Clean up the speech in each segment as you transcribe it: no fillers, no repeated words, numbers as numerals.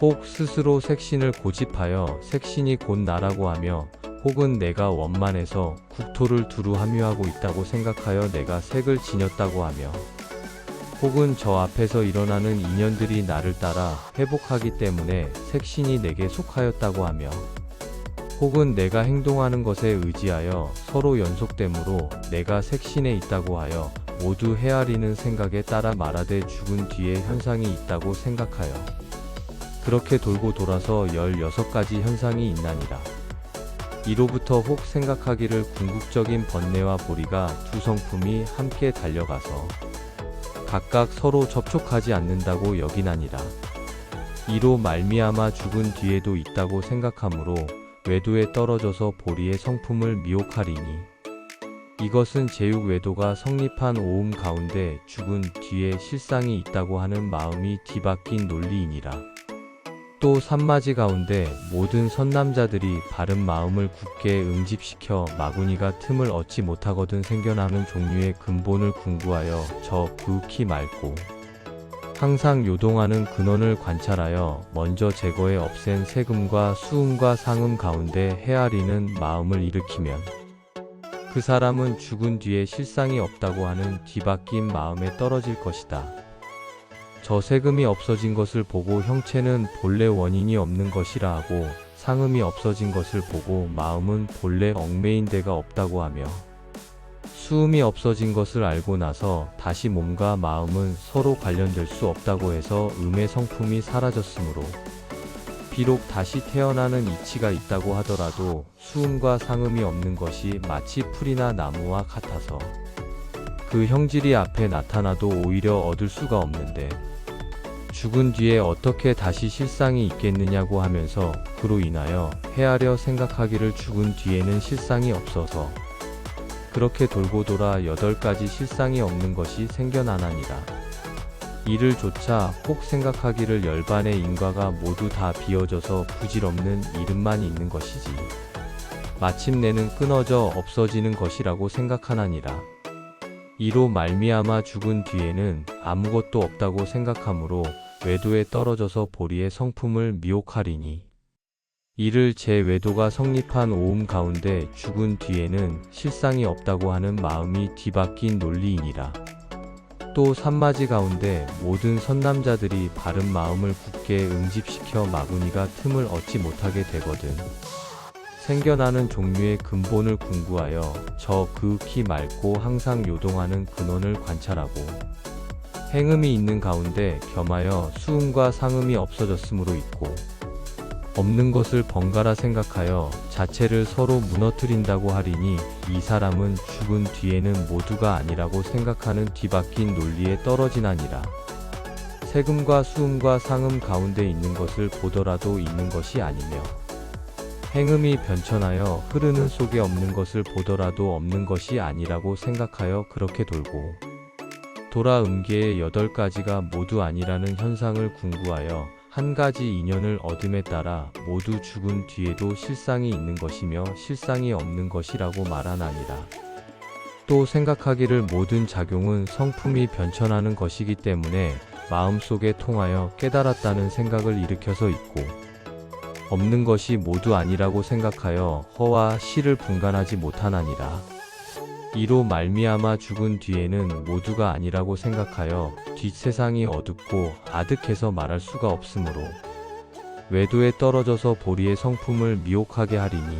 혹 스스로 색신을 고집하여 색신이 곧 나라고 하며, 혹은 내가 원만해서 국토를 두루 함유하고 있다고 생각하여 내가 색을 지녔다고 하며, 혹은 저 앞에서 일어나는 인연들이 나를 따라 회복하기 때문에 색신이 내게 속하였다고 하며, 혹은 내가 행동하는 것에 의지하여 서로 연속됨으로 내가 색신에 있다고 하여 모두 헤아리는 생각에 따라 말하되 죽은 뒤에 현상이 있다고 생각하여 그렇게 돌고 돌아서 16가지 현상이 있나니라. 이로부터 혹 생각하기를 궁극적인 번뇌와 보리가 두 성품이 함께 달려가서 각각 서로 접촉하지 않는다고 여기나니라. 이로 말미암아 죽은 뒤에도 있다고 생각하므로 외도에 떨어져서 보리의 성품을 미혹하리니, 이것은 제육외도가 성립한 오음 가운데 죽은 뒤에 실상이 있다고 하는 마음이 뒤바뀐 논리이니라. 또 산마지 가운데 모든 선남자들이 바른 마음을 굳게 응집시켜 마구니가 틈을 얻지 못하거든 생겨나는 종류의 근본을 궁구하여 저 그윽히 맑고 항상 요동하는 근원을 관찰하여 먼저 제거해 없앤 세금과 수음과 상음 가운데 헤아리는 마음을 일으키면 그 사람은 죽은 뒤에 실상이 없다고 하는 뒤바뀐 마음에 떨어질 것이다. 저 세금이 없어진 것을 보고 형체는 본래 원인이 없는 것이라 하고, 상음이 없어진 것을 보고 마음은 본래 얽매인 데가 없다고 하며, 수음이 없어진 것을 알고 나서 다시 몸과 마음은 서로 관련될 수 없다고 해서 음의 성품이 사라졌으므로, 비록 다시 태어나는 이치가 있다고 하더라도 수음과 상음이 없는 것이 마치 풀이나 나무와 같아서 그 형질이 앞에 나타나도 오히려 얻을 수가 없는데, 죽은 뒤에 어떻게 다시 실상이 있겠느냐고 하면서 그로 인하여 헤아려 생각하기를 죽은 뒤에는 실상이 없어서 그렇게 돌고 돌아 8가지 실상이 없는 것이 생겨나나니라. 이를 조차 혹 생각하기를 열반의 인과가 모두 다 비어져서 부질없는 이름만 있는 것이지 마침내는 끊어져 없어지는 것이라고 생각하나니라. 이로 말미암아 죽은 뒤에는 아무것도 없다고 생각하므로 외도에 떨어져서 보리의 성품을 미혹하리니, 이를 제 외도가 성립한 오음 가운데 죽은 뒤에는 실상이 없다고 하는 마음이 뒤바뀐 논리이니라. 또 산마지 가운데 모든 선남자들이 바른 마음을 굳게 응집시켜 마구니가 틈을 얻지 못하게 되거든 생겨나는 종류의 근본을 궁구하여 저 그윽히 맑고 항상 요동하는 근원을 관찰하고, 행음이 있는 가운데 겸하여 수음과 상음이 없어졌으므로 있고, 없는 것을 번갈아 생각하여 자체를 서로 무너뜨린다고 하리니, 이 사람은 죽은 뒤에는 모두가 아니라고 생각하는 뒤바뀐 논리에 떨어지나니라. 세금과 수음과 상음 가운데 있는 것을 보더라도 있는 것이 아니며, 행음이 변천하여 흐르는 속에 없는 것을 보더라도 없는 것이 아니라고 생각하여 그렇게 돌고 돌아 음계의 8가지가 모두 아니라는 현상을 궁구하여 한 가지 인연을 얻음에 따라 모두 죽은 뒤에도 실상이 있는 것이며 실상이 없는 것이라고 말하나니라. 또 생각하기를 모든 작용은 성품이 변천하는 것이기 때문에 마음속에 통하여 깨달았다는 생각을 일으켜서 있고, 없는 것이 모두 아니라고 생각하여 허와 실을 분간하지 못하나니라. 이로 말미암아 죽은 뒤에는 모두가 아니라고 생각하여 뒷세상이 어둡고 아득해서 말할 수가 없으므로 외도에 떨어져서 보리의 성품을 미혹하게 하리니,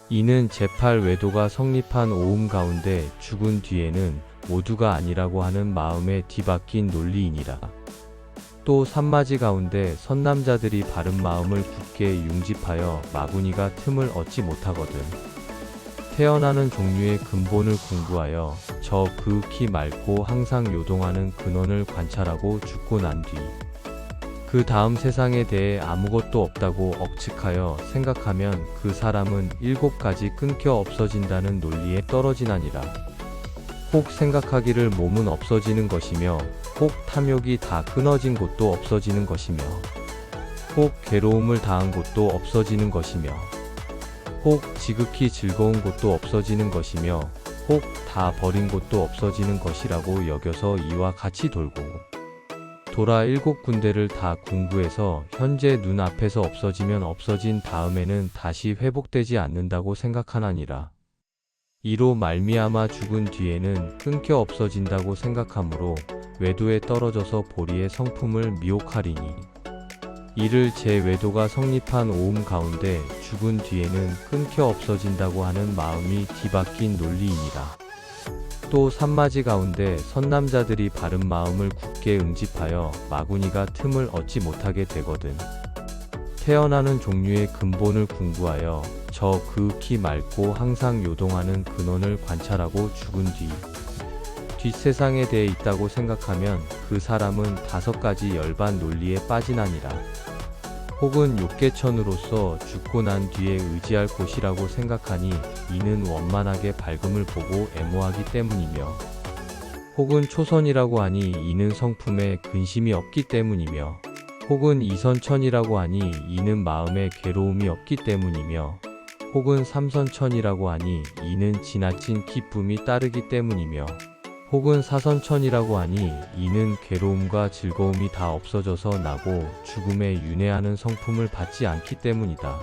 이는 제8 외도가 성립한 오음 가운데 죽은 뒤에는 모두가 아니라고 하는 마음에 뒤바뀐 논리이니라. 또 산마지 가운데 선남자들이 바른 마음을 굳게 융집하여 마구니가 틈을 얻지 못하거든 태어나는 종류의 근본을 궁구하여 저 그윽히 맑고 항상 요동하는 근원을 관찰하고 죽고 난 뒤 그 다음 세상에 대해 아무것도 없다고 억측하여 생각하면 그 사람은 7가지 끊겨 없어진다는 논리에 떨어지나니라. 혹 생각하기를 몸은 없어지는 것이며, 혹 탐욕이 다 끊어진 곳도 없어지는 것이며, 혹 괴로움을 당한 곳도 없어지는 것이며, 혹 지극히 즐거운 곳도 없어지는 것이며, 혹 다 버린 곳도 없어지는 것이라고 여겨서 이와 같이 돌고 돌아 7군데를 다 궁구해서 현재 눈앞에서 없어지면 없어진 다음에는 다시 회복되지 않는다고 생각하나니라. 이로 말미암아 죽은 뒤에는 끊겨 없어진다고 생각하므로 외도에 떨어져서 보리의 성품을 미혹하리니, 이를 제 외도가 성립한 오음 가운데 죽은 뒤에는 끊겨 없어진다고 하는 마음이 뒤바뀐 논리이니라. 또 산마지 가운데 선남자들이 바른 마음을 굳게 응집하여 마구니가 틈을 얻지 못하게 되거든. 태어나는 종류의 근본을 궁구하여 저 그윽히 맑고 항상 요동하는 근원을 관찰하고 죽은 뒤 뒷세상에 대해 있다고 생각하면 그 사람은 5가지 열반 논리에 빠지나니라. 혹은 욕계천으로서 죽고 난 뒤에 의지할 곳이라고 생각하니 이는 원만하게 밝음을 보고 애모하기 때문이며, 혹은 초선이라고 하니 이는 성품에 근심이 없기 때문이며, 혹은 이선천이라고 하니 이는 마음에 괴로움이 없기 때문이며, 혹은 삼선천이라고 하니 이는 지나친 기쁨이 따르기 때문이며, 혹은 사선천이라고 하니 이는 괴로움과 즐거움이 다 없어져서 나고 죽음에 윤회하는 성품을 받지 않기 때문이다.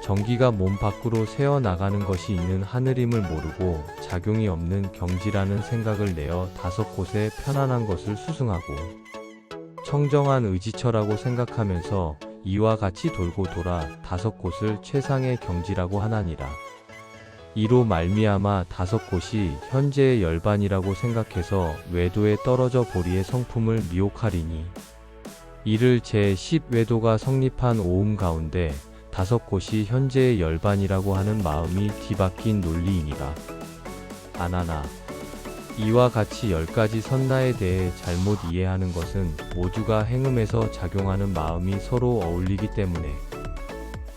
전기가 몸 밖으로 새어나가는 것이 있는 하늘임을 모르고 작용이 없는 경지라는 생각을 내어 5곳에 편안한 것을 수승하고 청정한 의지처라고 생각하면서 이와 같이 돌고 돌아 5곳을 최상의 경지라고 하나니라. 이로 말미암아 5곳이 현재의 열반이라고 생각해서 외도에 떨어져 보리의 성품을 미혹하리니, 이를 제10외도가 성립한 오음 가운데 5곳이 현재의 열반이라고 하는 마음이 뒤바뀐 논리이니라. 아나나, 이와 같이 10가지 선나에 대해 잘못 이해하는 것은 모두가 행음에서 작용하는 마음이 서로 어울리기 때문에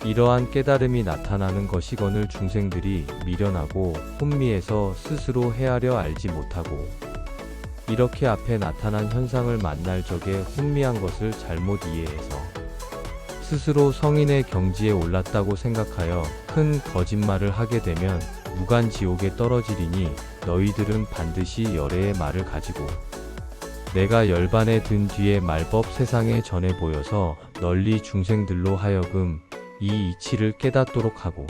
이러한 깨달음이 나타나는 것이거늘 중생들이 미련하고 혼미해서 스스로 헤아려 알지 못하고, 이렇게 앞에 나타난 현상을 만날 적에 혼미한 것을 잘못 이해해서 스스로 성인의 경지에 올랐다고 생각하여 큰 거짓말을 하게 되면 무간지옥에 떨어지리니, 너희들은 반드시 열애의 말을 가지고 내가 열반에 든 뒤에 말법 세상에 전해 보여서 널리 중생들로 하여금 이 이치를 깨닫도록 하고,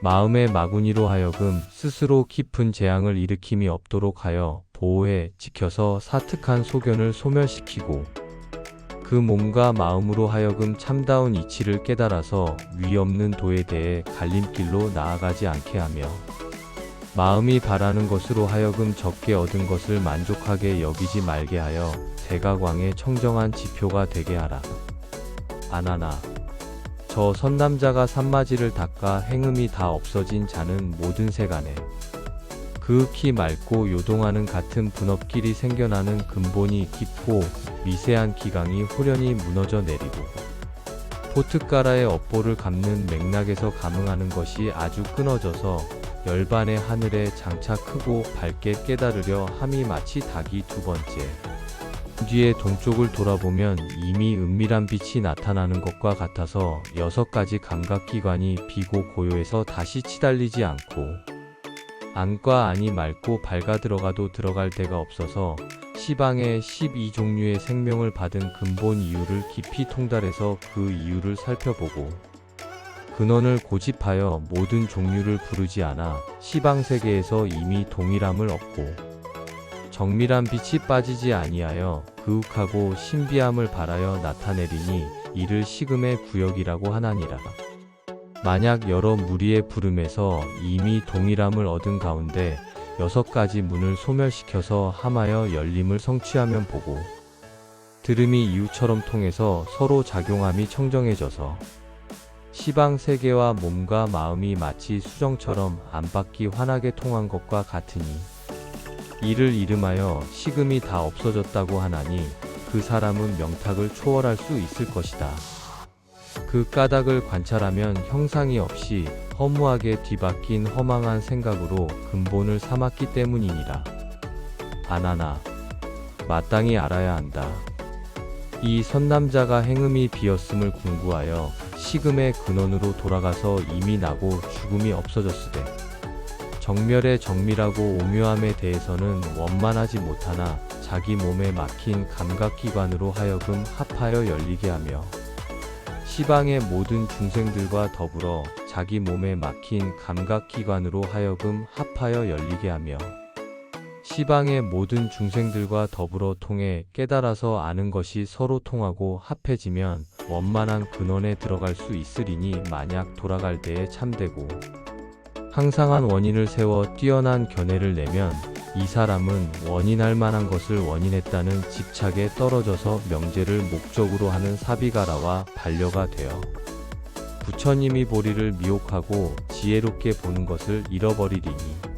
마음의 마구니로 하여금 스스로 깊은 재앙을 일으킴이 없도록 하여 보호해 지켜서 사특한 소견을 소멸시키고, 그 몸과 마음으로 하여금 참다운 이치를 깨달아서 위 없는 도에 대해 갈림길로 나아가지 않게 하며, 마음이 바라는 것으로 하여금 적게 얻은 것을 만족하게 여기지 말게 하여 대가광의 청정한 지표가 되게 하라. 아나나, 저 선남자가 산마지를 닦아 행음이 다 없어진 자는 모든 세간에 그윽히 맑고 요동하는 같은 분업길이 생겨나는 근본이 깊고 미세한 기강이 호련히 무너져 내리고, 포트가라의 업보를 감는 맥락에서 감응하는 것이 아주 끊어져서 열반의 하늘에 장차 크고 밝게 깨달으려 함이 마치 닭이 2번째 뒤에 동쪽을 돌아보면 이미 은밀한 빛이 나타나는 것과 같아서 6가지 감각기관이 비고 고요해서 다시 치달리지 않고, 안과 안이 맑고 밝아 들어가도 들어갈 데가 없어서 시방의 12종류의 생명을 받은 근본 이유를 깊이 통달해서 그 이유를 살펴보고 근원을 고집하여 모든 종류를 부르지 않아 시방세계에서 이미 동일함을 얻고, 정밀한 빛이 빠지지 아니하여 그윽하고 신비함을 발하여 나타내리니 이를 식음의 구역이라고 하나니라. 만약 여러 무리의 부름에서 이미 동일함을 얻은 가운데 6가지 문을 소멸시켜서 함하여 열림을 성취하면 보고, 들음이 이유처럼 통해서 서로 작용함이 청정해져서 시방 세계와 몸과 마음이 마치 수정처럼 안팎이 환하게 통한 것과 같으니, 이를 이름하여 식음이 다 없어졌다고 하나니 그 사람은 명탁을 초월할 수 있을 것이다. 그 까닭을 관찰하면 형상이 없이 허무하게 뒤바뀐 허망한 생각으로 근본을 삼았기 때문이니라. 아나나, 마땅히 알아야 한다. 이 선남자가 행음이 비었음을 궁구하여 식음의 근원으로 돌아가서 이미 나고 죽음이 없어졌으되, 정멸의 정밀하고 오묘함에 대해서는 원만하지 못하나 자기 몸에 막힌 감각기관으로 하여금 합하여 열리게 하며 시방의 모든 중생들과 더불어 자기 몸에 막힌 감각기관으로 하여금 합하여 열리게 하며 시방의 모든 중생들과 더불어 통해 깨달아서 아는 것이 서로 통하고 합해지면 원만한 근원에 들어갈 수 있으리니 만약 돌아갈 때에 참되고 항상한 원인을 세워 뛰어난 견해를 내면 이 사람은 원인할 만한 것을 원인했다는 집착에 떨어져서 명제를 목적으로 하는 사비가라와 반려가 되어 부처님이 보리를 미혹하고 지혜롭게 보는 것을 잃어버리리니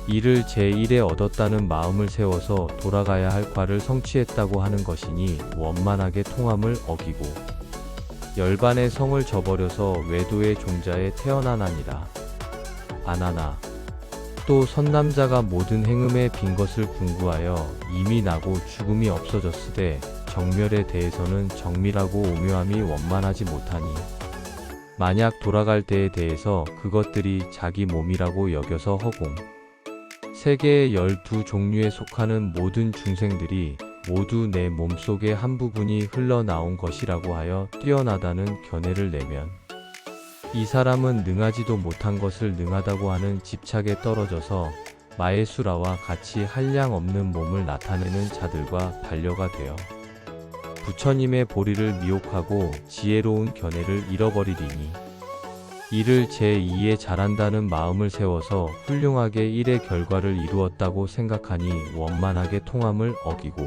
이를 제1에 얻었다는 마음을 세워서 돌아가야 할 과를 성취했다고 하는 것이니 원만하게 통함을 어기고 열반의 성을 저버려서 외도의 종자에 태어나나니라. 바나나. 또 선남자가 모든 행음의 빈 것을 궁구하여 이미 나고 죽음이 없어졌으되 정멸에 대해서는 정밀하고 오묘함이 원만하지 못하니 만약 돌아갈 때에 대해서 그것들이 자기 몸이라고 여겨서 허공 세계의 12종류에 속하는 모든 중생들이 모두 내 몸속의 한 부분이 흘러나온 것이라고 하여 뛰어나다는 견해를 내면 이 사람은 능하지도 못한 것을 능하다고 하는 집착에 떨어져서 마예수라와 같이 한량 없는 몸을 나타내는 자들과 반려가 되어 부처님의 보리를 미혹하고 지혜로운 견해를 잃어버리리니 이를 제2에 잘한다는 마음을 세워서 훌륭하게 일의 결과를 이루었다고 생각하니 원만하게 통함을 어기고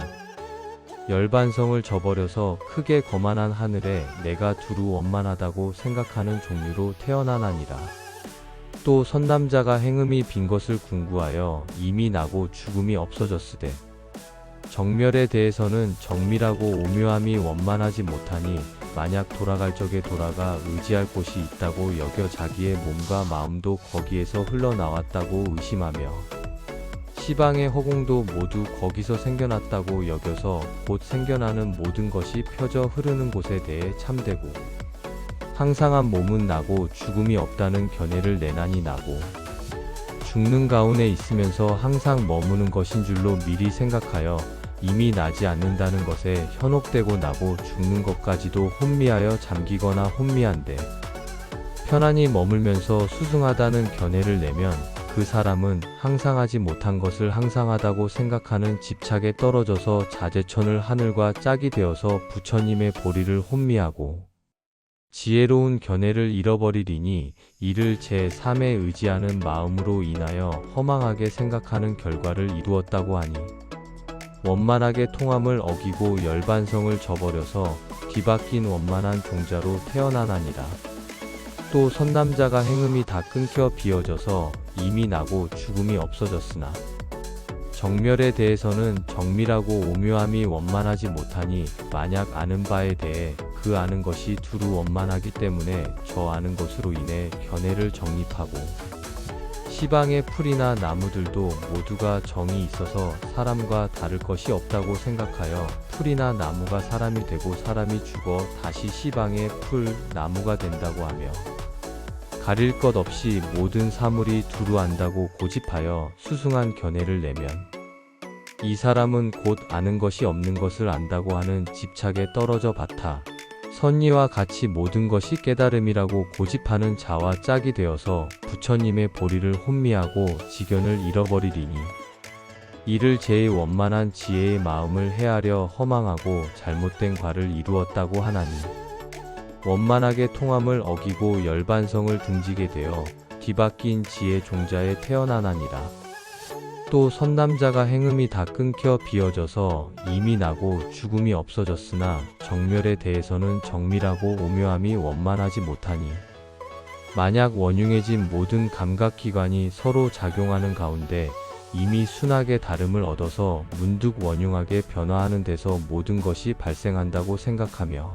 열반성을 저버려서 크게 거만한 하늘에 내가 두루 원만하다고 생각하는 종류로 태어나나니라. 또 선남자가 행음이 빈 것을 궁구하여 이미 나고 죽음이 없어졌으되 정멸에 대해서는 정밀하고 오묘함이 원만하지 못하니 만약 돌아갈 적에 돌아가 의지할 곳이 있다고 여겨 자기의 몸과 마음도 거기에서 흘러나왔다고 의심하며 시방의 허공도 모두 거기서 생겨났다고 여겨서 곧 생겨나는 모든 것이 펴져 흐르는 곳에 대해 참되고 항상한 몸은 나고 죽음이 없다는 견해를 내나니 나고 죽는 가운데 있으면서 항상 머무는 것인 줄로 미리 생각하여 이미 나지 않는다는 것에 현혹되고 나고 죽는 것까지도 혼미하여 잠기거나 혼미한데 편안히 머물면서 수승하다는 견해를 내면 그 사람은 항상하지 못한 것을 항상하다고 생각하는 집착에 떨어져서 자제천을 하늘과 짝이 되어서 부처님의 보리를 혼미하고 지혜로운 견해를 잃어버리리니 이를 제3에 의지하는 마음으로 인하여 허망하게 생각하는 결과를 이루었다고 하니 원만하게 통함을 어기고 열반성을 저버려서 뒤바뀐 원만한 종자로 태어나나니라. 또 선남자가 행음이 다 끊겨 비어져서 이미 나고 죽음이 없어졌으나 정멸에 대해서는 정밀하고 오묘함이 원만하지 못하니 만약 아는 바에 대해 그 아는 것이 두루 원만하기 때문에 저 아는 것으로 인해 견해를 정립하고 시방의 풀이나 나무들도 모두가 정이 있어서 사람과 다를 것이 없다고 생각하여 풀이나 나무가 사람이 되고 사람이 죽어 다시 시방의 풀, 나무가 된다고 하며 가릴 것 없이 모든 사물이 두루 안다고 고집하여 수승한 견해를 내면 이 사람은 곧 아는 것이 없는 것을 안다고 하는 집착에 떨어져 바타 선의와 같이 모든 것이 깨달음이라고 고집하는 자와 짝이 되어서 부처님의 보리를 혼미하고 지견을 잃어버리리니 이를 제 원만한 지혜의 마음을 헤아려 허망하고 잘못된 과를 이루었다고 하나니 원만하게 통함을 어기고 열반성을 등지게 되어 뒤바뀐 지혜 종자에 태어나나니라. 또 선남자가 행음이 다 끊겨 비어져서 이미 나고 죽음이 없어졌으나 정멸에 대해서는 정밀하고 오묘함이 원만하지 못하니 만약 원흉해진 모든 감각기관이 서로 작용하는 가운데 이미 순하게 다름을 얻어서 문득 원흉하게 변화하는 데서 모든 것이 발생한다고 생각하며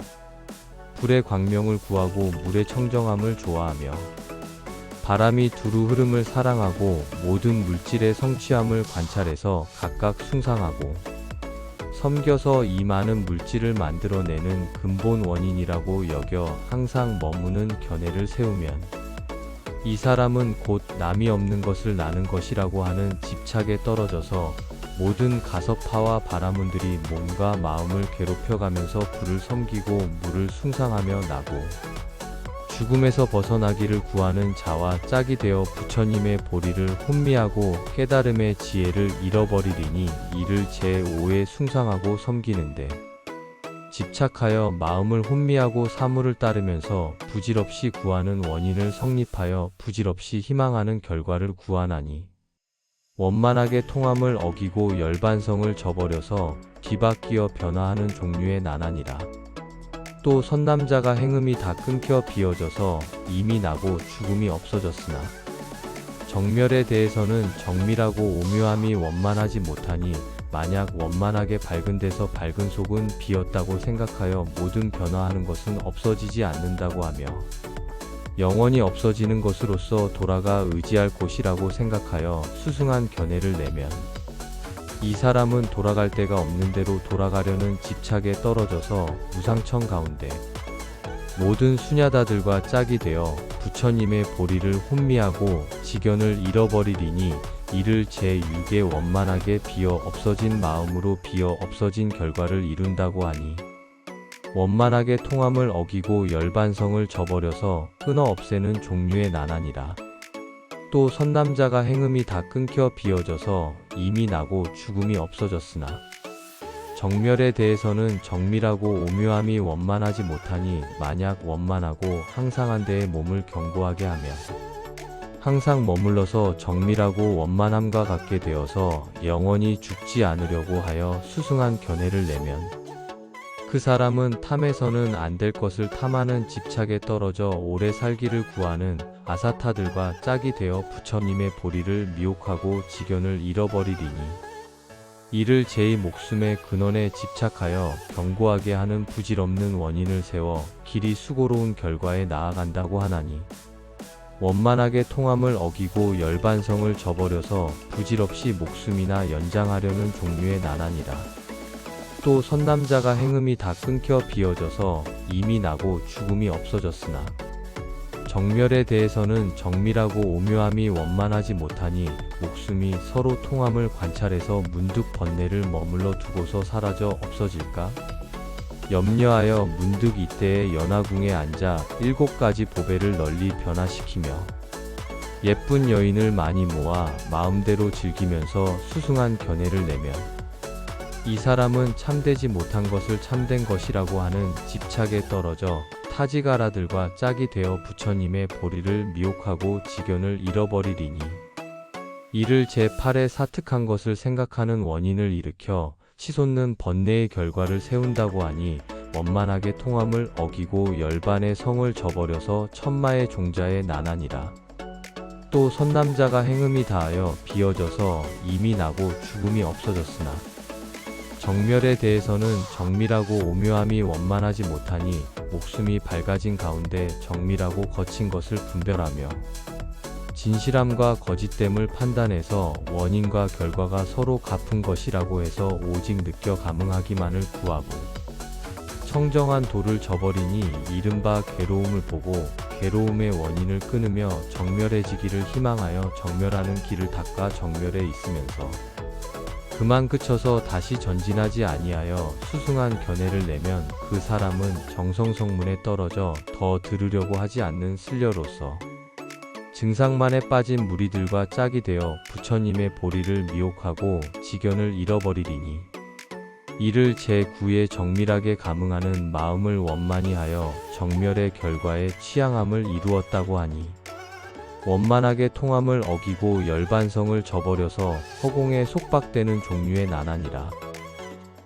불의 광명을 구하고 물의 청정함을 좋아하며 바람이 두루 흐름을 사랑하고 모든 물질의 성취함을 관찰해서 각각 숭상하고 섬겨서 이 많은 물질을 만들어내는 근본 원인이라고 여겨 항상 머무는 견해를 세우면 이 사람은 곧 남이 없는 것을 나는 것이라고 하는 집착에 떨어져서 모든 가섭파와 바라문들이 몸과 마음을 괴롭혀가면서 부를 섬기고 물을 숭상하며 나고 죽음에서 벗어나기를 구하는 자와 짝이 되어 부처님의 보리를 혼미하고 깨달음의 지혜를 잃어버리리니 이를 제5의 숭상하고 섬기는데 집착하여 마음을 혼미하고 사물을 따르면서 부질없이 구하는 원인을 성립하여 부질없이 희망하는 결과를 구하나니 원만하게 통함을 어기고 열반성을 저버려서 뒤바뀌어 변화하는 종류의 나나니라. 또 선남자가 행음이 다 끊겨 비어져서 이미 나고 죽음이 없어졌으나 정멸에 대해서는 정밀하고 오묘함이 원만하지 못하니 만약 원만하게 밝은 데서 밝은 속은 비었다고 생각하여 모든 변화하는 것은 없어지지 않는다고 하며 영원히 없어지는 것으로서 돌아가 의지할 곳이라고 생각하여 수승한 견해를 내면 이 사람은 돌아갈 데가 없는 대로 돌아가려는 집착에 떨어져서 무상청 가운데 모든 수냐다들과 짝이 되어 부처님의 보리를 혼미하고 지견을 잃어버리리니 이를 제6의 원만하게 비어 없어진 마음으로 비어 없어진 결과를 이룬다고 하니 원만하게 통함을 어기고 열반성을 저버려서 끊어 없애는 종류의 나나니라. 또 선남자가 행음이 다 끊겨 비어져서 이미 나고 죽음이 없어졌으나 정멸에 대해서는 정밀하고 오묘함이 원만하지 못하니 만약 원만하고 항상한 데에 몸을 견고하게 하며 항상 머물러서 정밀하고 원만함과 같게 되어서 영원히 죽지 않으려고 하여 수승한 견해를 내면 그 사람은 탐에서는 안 될 것을 탐하는 집착에 떨어져 오래 살기를 구하는 아사타들과 짝이 되어 부처님의 보리를 미혹하고 지견을 잃어버리리니 이를 제 목숨의 근원에 집착하여 견고하게 하는 부질없는 원인을 세워 길이 수고로운 결과에 나아간다고 하나니 원만하게 통함을 어기고 열반성을 저버려서 부질없이 목숨이나 연장하려는 종류의 나나니라. 또 선남자가 행음이 다 끊겨 비어져서 이미 나고 죽음이 없어졌으나 정멸에 대해서는 정밀하고 오묘함이 원만하지 못하니 목숨이 서로 통함을 관찰해서 문득 번뇌를 머물러 두고서 사라져 없어질까? 염려하여 문득 이때의 연화궁에 앉아 7가지 보배를 널리 변화시키며 예쁜 여인을 많이 모아 마음대로 즐기면서 수승한 견해를 내면 이 사람은 참되지 못한 것을 참된 것이라고 하는 집착에 떨어져 타지가라들과 짝이 되어 부처님의 보리를 미혹하고 지견을 잃어버리리니 이를 제8의 사특한 것을 생각하는 원인을 일으켜 치솟는 번뇌의 결과를 세운다고 하니 원만하게 통함을 어기고 열반의 성을 저버려서 천마의 종자의 나나니라. 또 선남자가 행음이 다하여 비어져서 이미 나고 죽음이 없어졌으나 정멸에 대해서는 정밀하고 오묘함이 원만하지 못하니 목숨이 밝아진 가운데 정밀하고 거친 것을 분별하며 진실함과 거짓됨을 판단해서 원인과 결과가 서로 같은 것이라고 해서 오직 느껴 감응하기만을 구하고 청정한 도를 저버리니 이른바 괴로움을 보고 괴로움의 원인을 끊으며 정멸해지기를 희망하여 정멸하는 길을 닦아 정멸에 있으면서 그만 그쳐서 다시 전진하지 아니하여 수승한 견해를 내면 그 사람은 정성성문에 떨어져 더 들으려고 하지 않는 슬려로서 증상만에 빠진 무리들과 짝이 되어 부처님의 보리를 미혹하고 지견을 잃어버리리니 이를 제9의 정밀하게 감응하는 마음을 원만히 하여 정멸의 결과에 취향함을 이루었다고 하니 원만하게 통함을 어기고 열반성을 저버려서 허공에 속박되는 종류의 나나니라.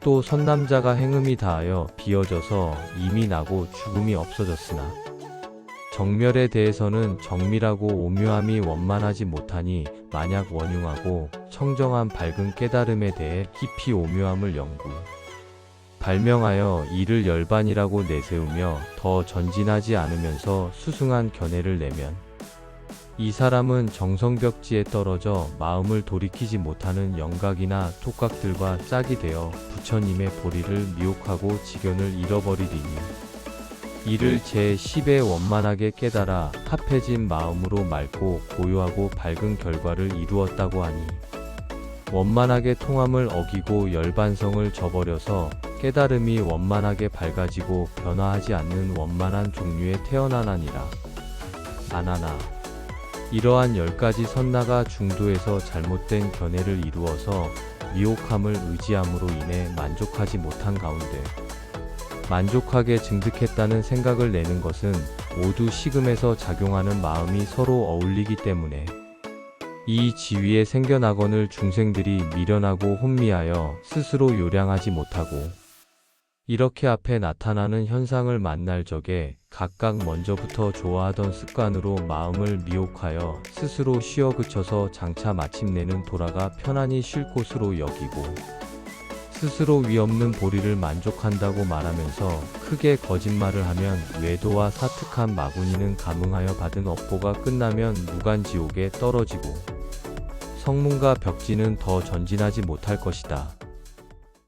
또 선남자가 행음이 다하여 비어져서 이미 나고 죽음이 없어졌으나 정멸에 대해서는 정밀하고 오묘함이 원만하지 못하니 만약 원흉하고 청정한 밝은 깨달음에 대해 깊이 오묘함을 연구 발명하여 이를 열반이라고 내세우며 더 전진하지 않으면서 수승한 견해를 내면 이 사람은 정성벽지에 떨어져 마음을 돌이키지 못하는 영각이나 톡각들과 짝이 되어 부처님의 보리를 미혹하고 지견을 잃어버리리니 이를 제10의 원만하게 깨달아 합해진 마음으로 맑고 고요하고 밝은 결과를 이루었다고 하니 원만하게 통함을 어기고 열반성을 저버려서 깨달음이 원만하게 밝아지고 변화하지 않는 원만한 종류에 태어나나니라. 아나나. 이러한 10가지 선나가 중도에서 잘못된 견해를 이루어서 미혹함을 의지함으로 인해 만족하지 못한 가운데 만족하게 증득했다는 생각을 내는 것은 모두 식음에서 작용하는 마음이 서로 어울리기 때문에 이 지위에 생겨나거늘 중생들이 미련하고 혼미하여 스스로 요량하지 못하고 이렇게 앞에 나타나는 현상을 만날 적에 각각 먼저부터 좋아하던 습관으로 마음을 미혹하여 스스로 쉬어 그쳐서 장차 마침내는 돌아가 편안히 쉴 곳으로 여기고 스스로 위없는 보리를 만족한다고 말하면서 크게 거짓말을 하면 외도와 사특한 마구니는 감응하여 받은 업보가 끝나면 무간지옥에 떨어지고 성문과 벽지는 더 전진하지 못할 것이다.